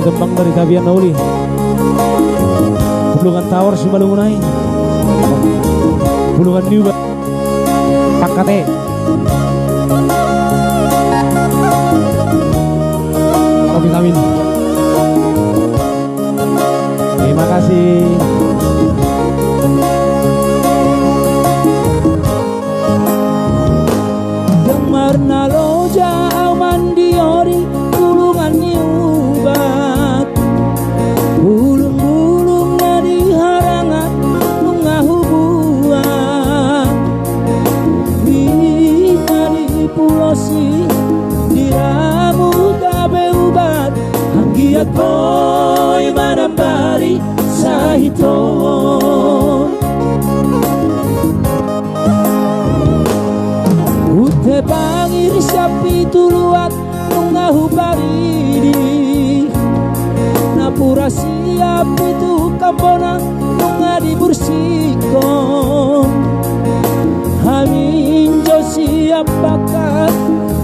Tembang dari Kabian Nauli Pulungan Tower Simalungunai Pulungan Ubat Pakate vitamin. Terima kasih. Gemarna loja mandiori Pulungan Ubat bulung-bulung diharangan nungga hubuat bisa dipulosi diramu gabe ubat anggiat boy manambari sahithon unte pangir pitu luat nunggu paridi napura siap pitu kampona nungga dibersihkan hamin jo siap bakat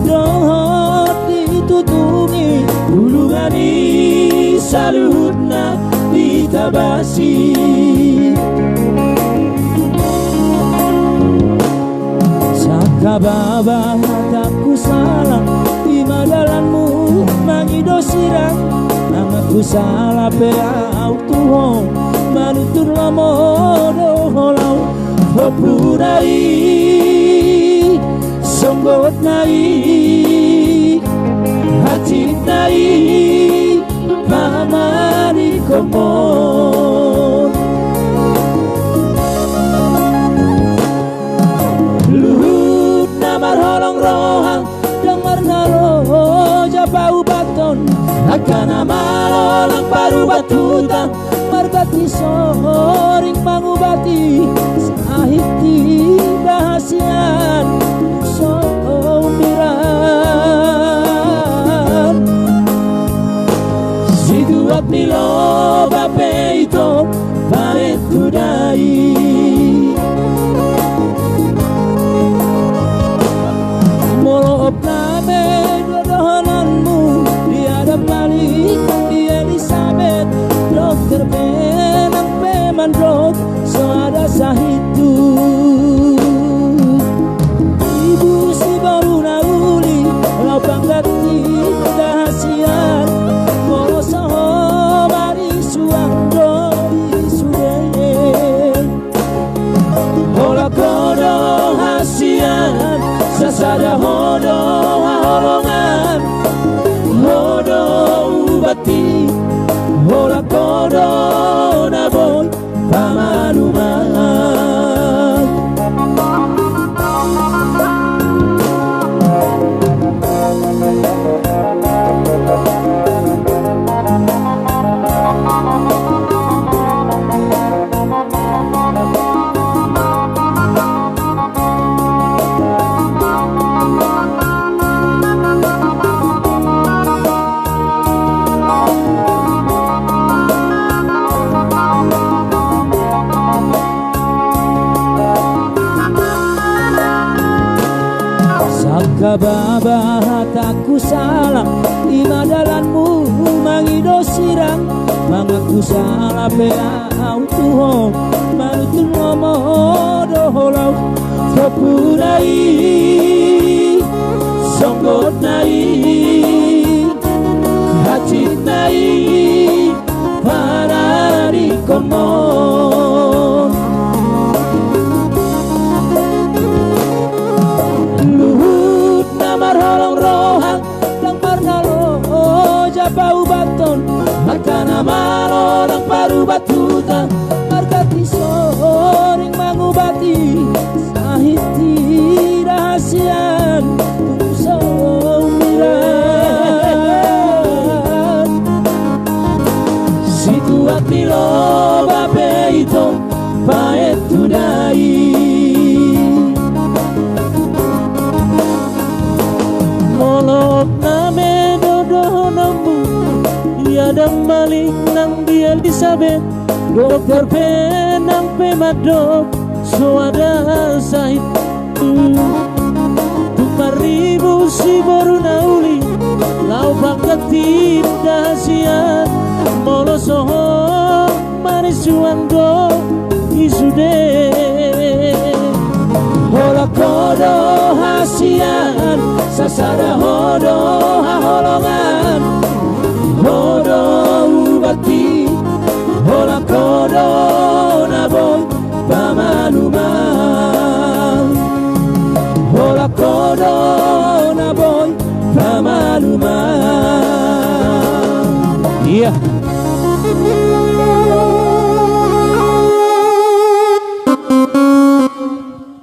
dohot ditutungi pulungan saluhutna ditabasi sakababa mataku salah di madalanmu mangidosirang anakku salah peau tuho manutur lamodo holau hopudai songgot nai hati nai pamari komon luhut namar holong rohang dengar loja bau baton akan amalolang baru batuta margati soring mangubati sahiti bahasian sombiran situat nilo bapeito paretudai molop name dodohananmu tiada balik di Elizabeth dokter penang pemandrok soada sahitu ibu si baru nauli lau panggati dahasian molo soho mari suang doi sude hola kodo hasian sasada hodo holongan hodo ubati hola kodo naboy pamanuman kababa hataku salah di madalanmu mangidosirang mangaku salah peau tuho manutur ngomodo holau kopudai songgot nai hati nai paridi komon holong rohang lang parnalo bau baton makana malo lang paru batuta margati soring mangubati sahiti rahasian sombiran situat nilo bapeito paetudai molop name dodohonamu tiadang balik nang di Elizabeth dokter penang pemadok soada sahit tumaribu si baru nauli lau bangkatip dahasian molo soho manis juang do isude hola kodo hasian sasada hodo haholongan hodo ubati hola kodo naboy pamaluman hola kodo naboy pamaluman. Iya.